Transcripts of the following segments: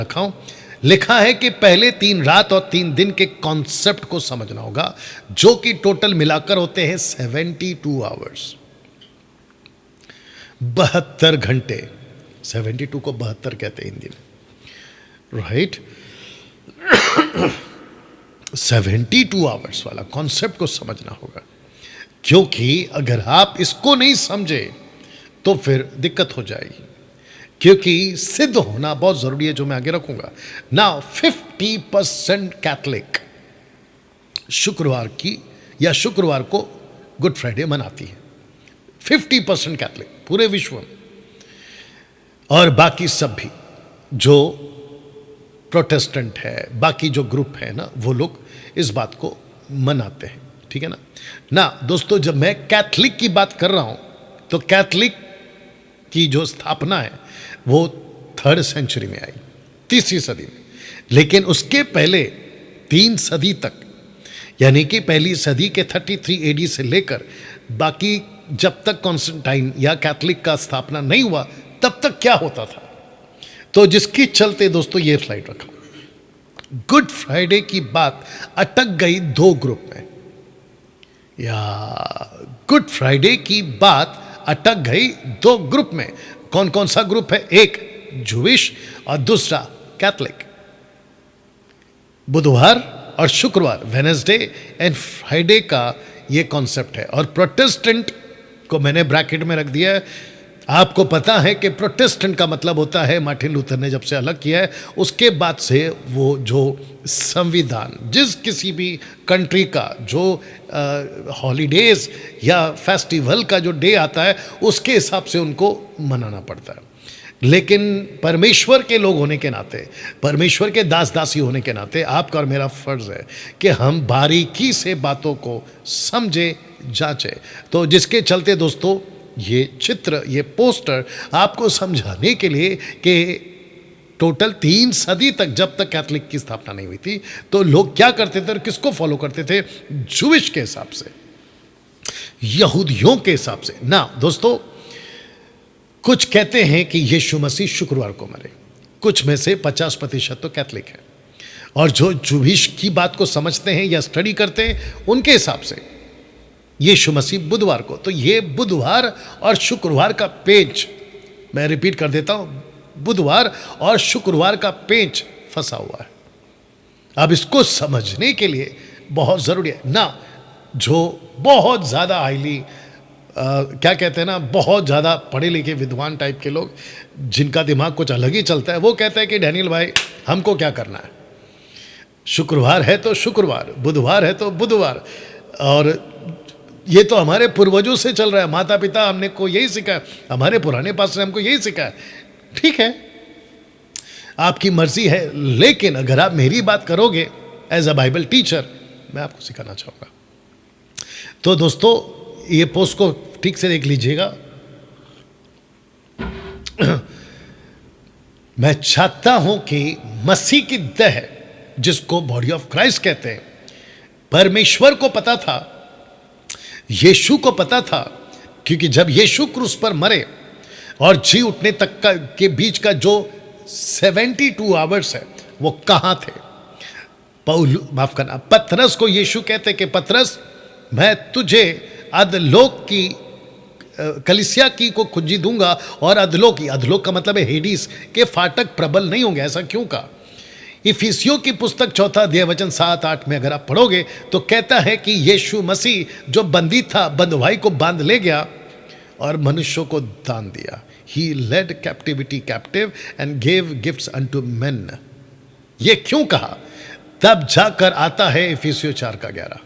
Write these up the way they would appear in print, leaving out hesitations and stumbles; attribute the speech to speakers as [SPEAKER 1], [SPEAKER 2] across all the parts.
[SPEAKER 1] रखा हूं। लिखा है कि पहले 3 रात और 3 दिन के कॉन्सेप्ट को समझना होगा, जो कि टोटल मिलाकर होते हैं 72 आवर्स, 72 घंटे। 72 को 72 कहते हैं हिंदी में, राइट। 72 आवर्स वाला कॉन्सेप्ट को समझना होगा, क्योंकि अगर आप इसको नहीं समझे तो फिर दिक्कत हो जाएगी, क्योंकि सिद्ध होना बहुत जरूरी है, जो मैं आगे रखूंगा। नाउ 50% कैथलिक शुक्रवार की या शुक्रवार को गुड फ्राइडे मनाती है, 50% कैथलिक पूरे विश्व में, और बाकी सब भी जो प्रोटेस्टेंट है, बाकी जो ग्रुप है ना, वो लोग इस बात को मनाते हैं, ठीक है ना। ना दोस्तों, जब मैं कैथलिक की बात कर रहा हूं तो कैथलिक की जो स्थापना है वो 3rd सेंचुरी में आई, 3री सदी में। लेकिन उसके पहले 3 सदी तक, यानी कि पहली सदी के 33 AD से लेकर बाकी जब तक कॉन्स्टेंटाइन या कैथलिक का स्थापना नहीं हुआ, तब तक क्या होता था, तो जिसकी चलते दोस्तों ये स्लाइड रखा। गुड फ्राइडे की बात अटक गई 2 ग्रुप में, या गुड फ्राइडे की बात अटक गई 2 ग्रुप में। कौन कौन सा ग्रुप है? एक जूविश और दूसरा कैथलिक। बुधवार और शुक्रवार, वेडनेसडे एंड फ्राइडे का ये कॉन्सेप्ट है, और प्रोटेस्टेंट को मैंने ब्रैकेट में रख दिया है। आपको पता है कि प्रोटेस्टेंट का मतलब होता है, मार्टिन लूथर ने जब से अलग किया है उसके बाद से वो जो संविधान, जिस किसी भी कंट्री का जो हॉलीडेज या फेस्टिवल का जो डे आता है उसके हिसाब से उनको मनाना पड़ता है। लेकिन परमेश्वर के लोग होने के नाते, परमेश्वर के दास दासी होने के नाते आपका और मेरा फर्ज है कि हम बारीकी से बातों को समझे, जांचे। तो जिसके चलते दोस्तों ये चित्र, ये पोस्टर आपको समझाने के लिए कि टोटल 3 सदी तक, जब तक कैथलिक की स्थापना नहीं हुई थी, तो लोग क्या करते थे और किसको फॉलो करते थे? जूविश के हिसाब से, यहूदियों के हिसाब से ना। दोस्तों, कुछ कहते हैं कि यीशु मसीह शुक्रवार को मरे, कुछ में से 50% तो कैथलिक है, और जो जूविश की बात को समझते हैं या स्टडी करते हैं उनके हिसाब से यीशु मसीह बुधवार को। तो ये बुधवार और शुक्रवार का पेंच, मैं रिपीट कर देता हूं, बुधवार और शुक्रवार का पेंच फंसा हुआ है। अब इसको समझने के लिए बहुत ज़रूरी है ना, जो बहुत ज़्यादा हाईली क्या कहते हैं ना, बहुत ज़्यादा पढ़े लिखे विद्वान टाइप के लोग, जिनका दिमाग कुछ अलग ही चलता है, वो कहते हैं कि डैनियल भाई हमको क्या करना है, शुक्रवार है तो शुक्रवार, बुधवार है तो बुधवार, और ये तो हमारे पूर्वजों से चल रहा है, माता पिता हमने को यही सिखाया, हमारे पुराने पास ने हमको यही सिखाया। ठीक है, आपकी मर्जी है, लेकिन अगर आप मेरी बात करोगे एज अ बाइबल टीचर, मैं आपको सिखाना चाहूँगा। तो दोस्तों, ये पोस्ट को ठीक से देख लीजिएगा। मैं चाहता हूं कि मसीह की देह, जिसको बॉडी ऑफ क्राइस्ट कहते हैं, परमेश्वर को पता था, यीशु को पता था, क्योंकि जब यीशु क्रूस पर मरे और जी उठने तक का के बीच का जो 72 आवर्स है, वो कहां थे? माफ करना, पतरस को यीशु कहते कि पतरस, मैं तुझे अधलोक की कलीसिया की को कुंजी दूंगा, और अधलोक की, अधलोक का मतलब है हेडीस के फाटक प्रबल नहीं होंगे। ऐसा क्यों कहा? इफिसियों की पुस्तक 4 अध्याय वचन 7-8 में अगर आप पढ़ोगे तो कहता है कि यीशु मसीह जो बंदी था, बंधुआई को बांध ले गया और मनुष्यों को दान दिया। He led captivity captive and gave gifts unto men। ये क्यों कहा? तब जाकर आता है इफिसियों 4:11।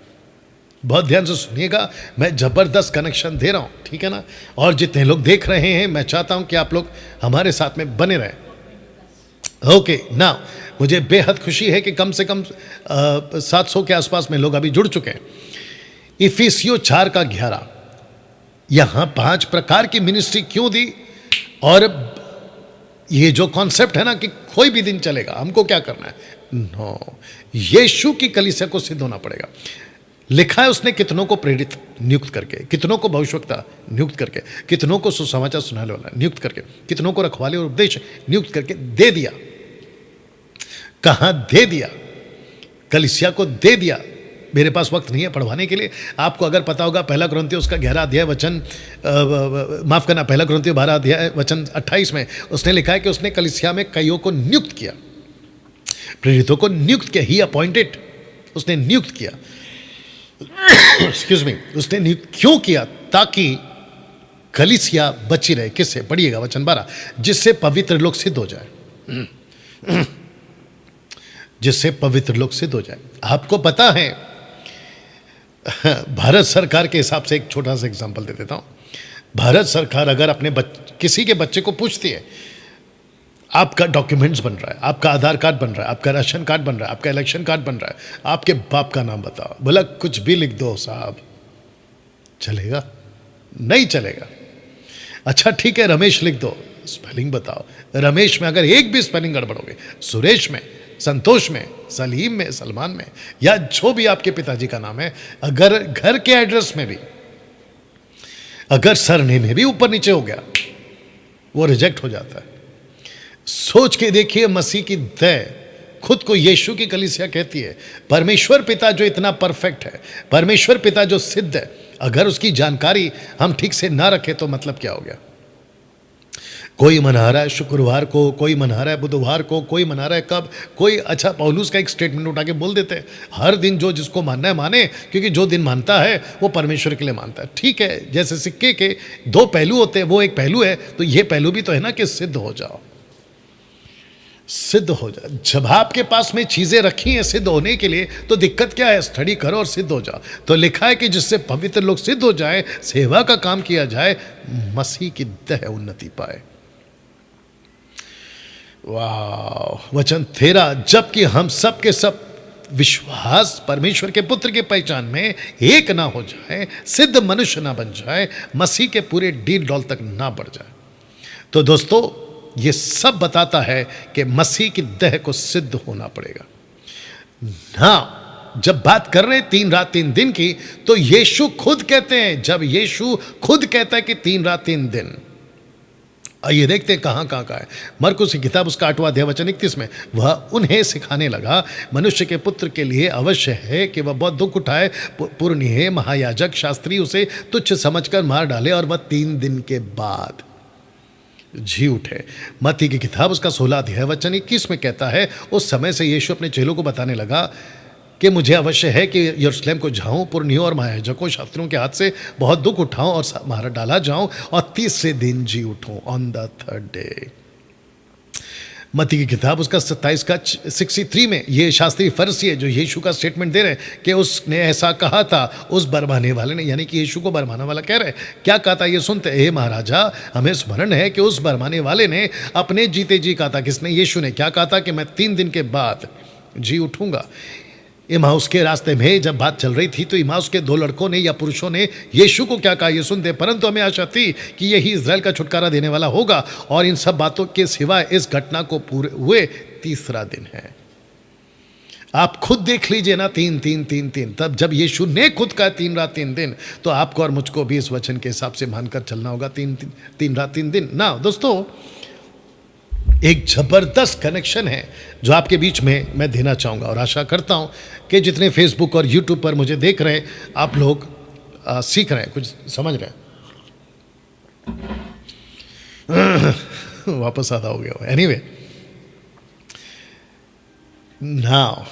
[SPEAKER 1] बहुत ध्यान से सुनिएगा, मैं जबरदस्त कनेक्शन दे रहा हूं, ठीक है ना। और जितने लोग देख रहे हैं, मैं चाहता हूं कि आप लोग हमारे साथ में बने रहें। ओके ना, मुझे बेहद खुशी है कि कम से कम 700 के आसपास में लोग अभी जुड़ चुके हैं। इफिसियों 4:11, यहां 5 प्रकार की मिनिस्ट्री क्यों दी, और ये जो कॉन्सेप्ट है ना कि कोई भी दिन चलेगा, हमको क्या करना है? नो, यीशु की कलीसिया को सिद्ध होना पड़ेगा। लिखा है उसने कितनों को प्रेरित नियुक्त करके, कितनों को भविष्यवक्ता नियुक्त करके, कितनों को सुसमाचार सुनाने वाला नियुक्त करके, कितनों को रखवाले और उपदेश नियुक्त करके दे दिया। कहां दे दिया, कलीसिया को दे दिया। मेरे पास वक्त नहीं है पढ़वाने के लिए। आपको अगर पता होगा पहला कुरिन्थियों उसका 11 अध्याय वचन माफ करना, पहला कुरिन्थियों 12 अध्याय वचन 28 में उसने लिखा है कि उसने कलीसिया में कईयों को नियुक्त किया, प्रेरितों को नियुक्त किया। ही अपॉइंटेड, उसने नियुक्त किया। एक्सक्यूज मी, उसने नियुक्त क्यों किया? ताकि कलीसिया बची रहे। किससे? पढ़िएगा वचन 12, जिससे पवित्र लोग सिद्ध हो जाए, जिससे पवित्र लोग सिद्ध हो जाए। आपको पता है, भारत सरकार के हिसाब से एक छोटा सा एग्जांपल दे देता हूं। भारत सरकार अगर अपने किसी के बच्चे को पूछती है, आपका डॉक्यूमेंट्स बन रहा है, आपका आधार कार्ड बन रहा है, आपका राशन कार्ड बन रहा है, आपका इलेक्शन कार्ड बन रहा है, आपके बाप का नाम बताओ, बोला कुछ भी लिख दो साहब, चलेगा? नहीं चलेगा। अच्छा ठीक है, रमेश लिख दो, स्पेलिंग बताओ। रमेश में अगर एक भी स्पेलिंग गड़बड़ हो गई, सुरेश में, संतोष में, सलीम में, सलमान में, या जो भी आपके पिताजी का नाम है, अगर घर के एड्रेस में भी अगर सरनेम में भी ऊपर नीचे हो गया, वो रिजेक्ट हो जाता है। सोच के देखिए, मसीह की दया, खुद को यीशु की कलीसिया कहती है, परमेश्वर पिता जो इतना परफेक्ट है, परमेश्वर पिता जो सिद्ध है, अगर उसकी जानकारी हम ठीक से ना रखें तो मतलब क्या हो गया? कोई मना रहा है शुक्रवार को, कोई मना रहा है बुधवार को, कोई मना रहा है कब, कोई अच्छा पौलुस का एक स्टेटमेंट उठा के बोल देते हैं, हर दिन जो जिसको मानना है माने, क्योंकि जो दिन मानता है वो परमेश्वर के लिए मानता है। ठीक है, जैसे सिक्के के दो पहलू होते हैं, वो एक पहलू है, तो ये पहलू भी तो है ना कि सिद्ध हो जाओ, सिद्ध हो जाए। जब आपके पास में चीजें रखी हैं सिद्ध होने के लिए, तो दिक्कत क्या है? स्टडी करो और सिद्ध हो जाओ। तो लिखा है कि जिससे पवित्र लोग सिद्ध हो जाए, सेवा का काम किया जाए, मसीह की दया उन्नति पाए। वाह! वचन 13, जबकि हम सब के सब विश्वास परमेश्वर के पुत्र के पहचान में एक ना हो जाए, सिद्ध मनुष्य ना बन जाए, मसीह के पूरे डील डॉल तक ना बढ़ जाए। तो दोस्तों, ये सब बताता है कि मसीह की देह को सिद्ध होना पड़ेगा ना। जब बात कर रहे हैं 3 रात 3 दिन की, तो यीशु खुद कहते हैं, जब यीशु खुद कहता है कि 3 रात 3 दिन, आइए देखते हैं कहाँ कहाँ का है। मरकुस की किताब उसका 8वां अध्याय वचन 31 में, वह उन्हें सिखाने लगा, मनुष्य के पुत्र के लिए अवश्य है कि वह बहुत दुख उठाए, पुरनीय महायाजक शास्त्री उसे तुच्छ समझकर मार डाले और वह 3 दिन के बाद जी उठे। मत्ती की किताब उसका 16 अध्याय वचन 21 में कहता है, उस समय से यीशु अपने चेलों को बताने लगा कि मुझे अवश्य है कि यरूशलेम को जाऊं, पुरनियों और महायाजकों शास्त्रियों के हाथ से बहुत दुख उठाऊं और मार डाला जाऊं और 30वें दिन जी उठूं, ऑन द 3rd डे। मत्ती की किताब उसका 27 का 63 में ये शास्त्री फरीसी है जो यीशु का स्टेटमेंट दे रहे हैं कि उसने ऐसा कहा था, उस बरमाने वाले ने, यानी कि यीशु को बरमाने वाला कह रहे हैं। क्या कहा था ये सुनते, हे महाराजा, हमें स्मरण है कि उस बरमाने वाले ने अपने जीते जी कहा था। किसने? यीशु ने। क्या कहा था? कि मैं 3 दिन के बाद जी उठूंगा। इमाउस के रास्ते में जब बात चल रही थी, तो इमाउस के 2 लड़कों ने या पुरुषों ने यीशु को क्या कहा ये सुनते, परंतु हमें आशा थी कि यही इज़राइल का छुटकारा देने वाला होगा, और इन सब बातों के सिवाय इस घटना को पूरे हुए 3रा दिन है। आप खुद देख लीजिए ना, 3 3 3 3। तब जब यीशु ने खुद कहा 3 रात 3 दिन, तो आपको और मुझको भी इस वचन के हिसाब से मानकर चलना होगा, 3 रात 3 दिन ना। दोस्तों, एक जबरदस्त कनेक्शन है जो आपके बीच में मैं देना चाहूँगा, और आशा करता हूँ कि जितने फेसबुक और यूट्यूब पर मुझे देख रहे हैं, आप लोग सीख रहे हैं, कुछ समझ रहे हैं। वापस आधा हो गया। एनीवे, नाउ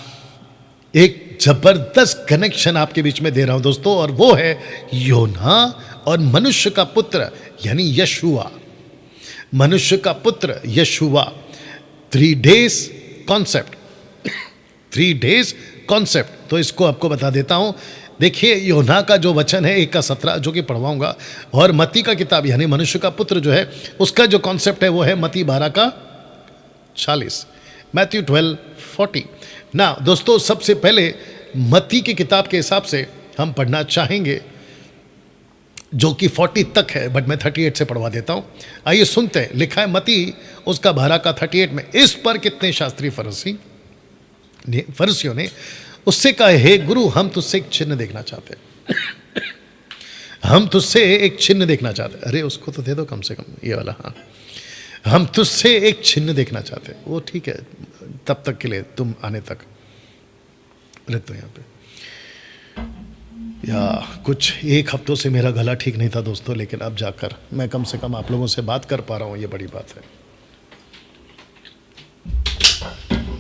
[SPEAKER 1] एक जबरदस्त कनेक्शन आपके बीच में दे रहा हूं दोस्तों, और वो है योना और मनुष्य का पुत्र यानी यशुआ। मनुष्य का पुत्र यशुआ, 3 डेज कॉन्सेप्ट, 3 डेज कॉन्सेप्ट। तो इसको आपको बता देता हूं। देखिए, योना का जो वचन है 1 का 17 जो कि पढ़वाऊंगा, और मत्ती का किताब यानी मनुष्य का पुत्र जो है उसका जो कॉन्सेप्ट है वो है मत्ती 12 का 40, मैथ्यू 12:40 ना। दोस्तों, सबसे पहले मत्ती की किताब के हिसाब से हम पढ़ना चाहेंगे जो कि 40 तक है, बट मैं 38 से पढ़वा देता हूँ। आइए सुनते हैं। लिखा है मत्ती उसका 12 का 38 में, इस पर कितने शास्त्री फरीसियों ने उससे कहा, हे गुरु, हम तुझसे एक चिन्ह देखना चाहते हैं। हम तुझसे एक चिन्ह देखना चाहते हैं। अरे उसको तो दे दो कम से कम, ये वाला। हाँ, हम तुझसे एक चिन्ह देखना चाहते हैं। वो ठीक है, तब तक के लिए, तुम आने तक रहते हो यहाँ पे। या कुछ 1 हफ्तों से मेरा गला ठीक नहीं था दोस्तों, लेकिन अब जाकर मैं कम से कम आप लोगों से बात कर पा रहा हूँ, ये बड़ी बात है।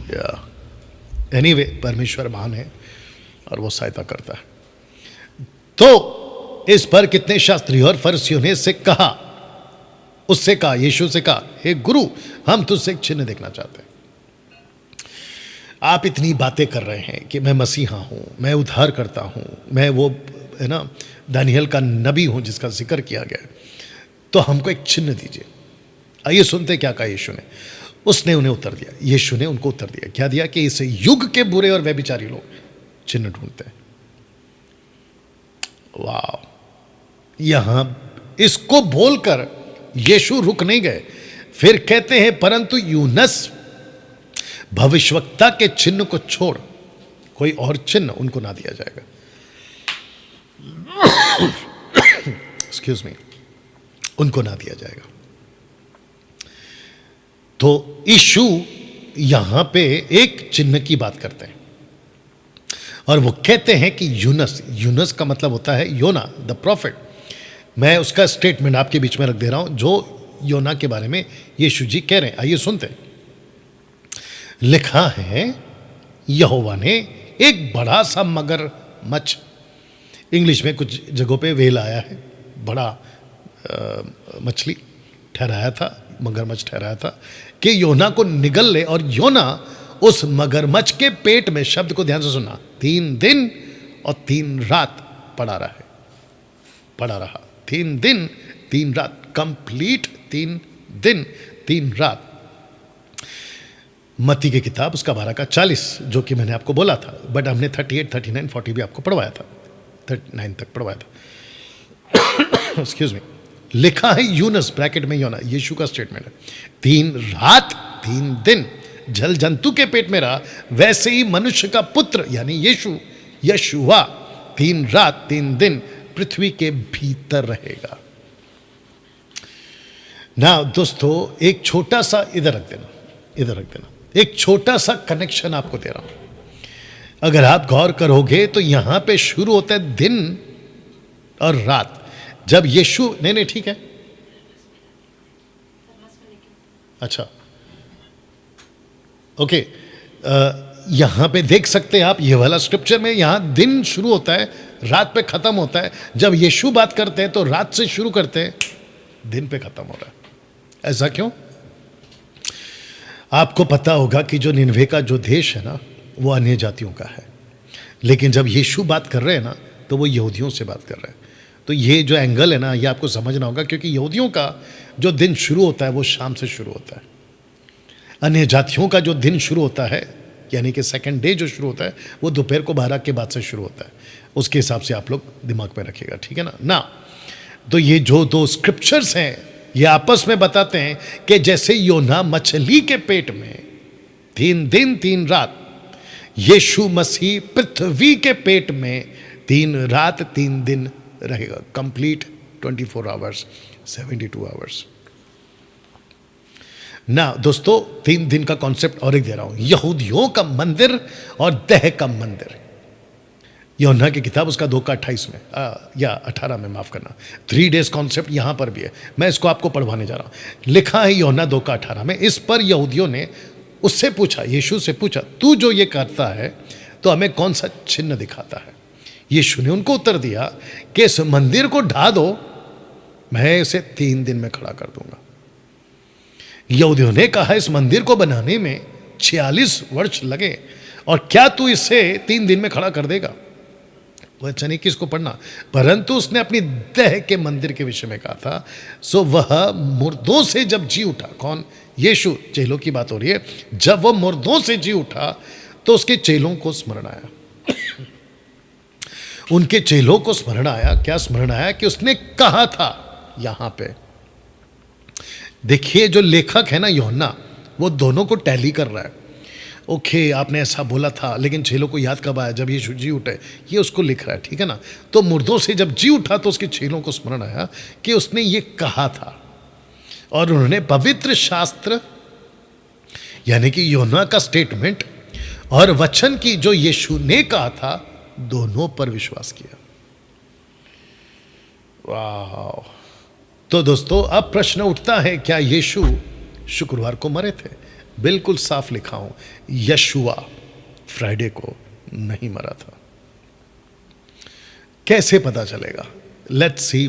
[SPEAKER 1] या एनीवे, परमेश्वर महान है और वो सहायता करता है। तो इस पर कितने शास्त्रियों और फरीसियों ने इससे कहा, उससे कहा, यीशु से कहा, हे गुरु, हम तुझसे एक चिन्ह देखना चाहते हैं। आप इतनी बातें कर रहे हैं कि मैं मसीहा हूं, मैं उद्धार करता हूं, मैं वो है ना दानियल का नबी हूं जिसका जिक्र किया गया, तो हमको एक चिन्ह दीजिए। आइए सुनते क्या कहा यीशु ने। उसने उन्हें उत्तर दिया, यीशु ने उनको उत्तर दिया, क्या दिया? कि इस युग के बुरे और व्यभिचारी लोग चिन्ह ढूंढते हैं। वाह! यहां इसको बोलकर यीशु रुक नहीं गए, फिर कहते हैं परंतु यूनस भविष्यवक्ता के चिन्ह को छोड़ कोई और चिन्ह उनको ना दिया जाएगा। एक्सक्यूज मी, उनको ना दिया जाएगा। तो यीशु यहां पे एक चिन्ह की बात करते हैं और वो कहते हैं कि यूनस का मतलब होता है योना, द प्रॉफिट। मैं उसका स्टेटमेंट आपके बीच में रख दे रहा हूं जो योना के बारे में यीशु जी कह रहे हैं। आइए सुनते हैं। लिखा है, यहोवा ने एक बड़ा सा मगरमच्छ, इंग्लिश में कुछ जगहों पे वेल आया है, बड़ा मछली ठहराया था, मगरमच्छ ठहराया था कि योना को निगल ले, और योना उस मगरमच्छ के पेट में, शब्द को ध्यान से सुनना, 3 दिन और 3 रात पड़ा रहा 3 दिन 3 रात, कंप्लीट 3 दिन 3 रात। मत्ती की किताब उसका 12 का 40, जो कि मैंने आपको बोला था, बट हमने 38, 39, 40 भी आपको पढ़वाया था, 39 तक पढ़वाया था। Excuse me. लिखा है यूनस, ब्रैकेट में योना, यीशु का स्टेटमेंट है, 3 रात 3 दिन जल जंतु के पेट में रहा, वैसे ही मनुष्य का पुत्र यानी यशुआ 3 रात 3 दिन पृथ्वी के भीतर रहेगा। ना दोस्तों, एक छोटा सा इधर रख देना, एक छोटा सा कनेक्शन आपको दे रहा हूं। अगर आप गौर करोगे तो यहां पे शुरू होता है दिन और रात। जब यीशु, नहीं ठीक है, अच्छा ओके, यहां पे देख सकते हैं आप, ये वाला स्क्रिप्चर में यहां दिन शुरू होता है, रात पे खत्म होता है। जब यीशु बात करते हैं तो रात से शुरू करते हैं, दिन पे खत्म हो रहा है। ऐसा क्यों? आपको पता होगा कि जो निनवे का जो देश है ना, वो अन्य जातियों का है, लेकिन जब यीशु बात कर रहे हैं ना, तो वो यहूदियों से बात कर रहे हैं। तो ये जो एंगल है ना, ये आपको समझना होगा, क्योंकि यहूदियों का जो दिन शुरू होता है वो शाम से शुरू होता है। अन्य जातियों का जो दिन शुरू होता है, यानी कि सेकंड डे जो शुरू होता है, वो दोपहर को 12 के बाद से शुरू होता है। उसके हिसाब से आप लोग दिमाग में रखिएगा, ठीक है ना। तो ये जो 2 स्क्रिप्चर्स हैं, ये आपस में बताते हैं कि जैसे योना मछली के पेट में 3 दिन 3 रात, यीशु मसीह पृथ्वी के पेट में 3 रात 3 दिन रहेगा, कंप्लीट 24 आवर्स, 72 आवर्स ना। दोस्तों, 3 दिन का कॉन्सेप्ट और एक दे रहा हूं, यहूदियों का मंदिर और देह का मंदिर। यूहन्ना की किताब उसका 2 का 28 में या 18 में, माफ करना, 3 डेज कॉन्सेप्ट यहां पर भी है। मैं इसको आपको पढ़वाने जा रहा हूं। लिखा है यूहन्ना 2 का 18 में, इस पर यहूदियों ने उससे पूछा, यीशु से पूछा, तू जो ये करता है तो हमें कौन सा चिन्ह दिखाता है? यीशु ने उनको उत्तर दिया कि इस मंदिर को ढा दो, मैं इसे 3 दिन में खड़ा कर दूंगा। यहूदियों ने कहा, इस मंदिर को बनाने में 46 वर्ष लगे, और क्या तू इसे 3 दिन में खड़ा कर देगा? वह अच्छा नहीं किसको पढ़ना, परंतु उसने अपनी देह के मंदिर के विषय में कहा था। सो वह मुर्दों से जब जी उठा, कौन? यीशु, चेलों की बात हो रही है। जब वह मुर्दों से जी उठा तो उसके चेलों को स्मरण आया, उनके चेलों को स्मरण आया। क्या स्मरण आया? कि उसने कहा था, यहां पे देखिए, जो लेखक है ना यूहन्ना, वो दोनों को टैली कर रहा है। ओके, आपने ऐसा बोला था, लेकिन चेलों को याद कब आया? जब यीशु जी उठे, ये उसको लिख रहा है, ठीक है ना। तो मुर्दों से जब जी उठा तो उसके चेलों को स्मरण आया कि उसने ये कहा था, और उन्होंने पवित्र शास्त्र यानी कि योना का स्टेटमेंट और वचन की जो यीशु ने कहा था, दोनों पर विश्वास किया। वाह! तो दोस्तों, अब प्रश्न उठता है, क्या यीशु शुक्रवार को मरे थे? बिल्कुल साफ लिखा हूं, यशुआ फ्राइडे को नहीं मरा था। कैसे पता चलेगा? Let's see.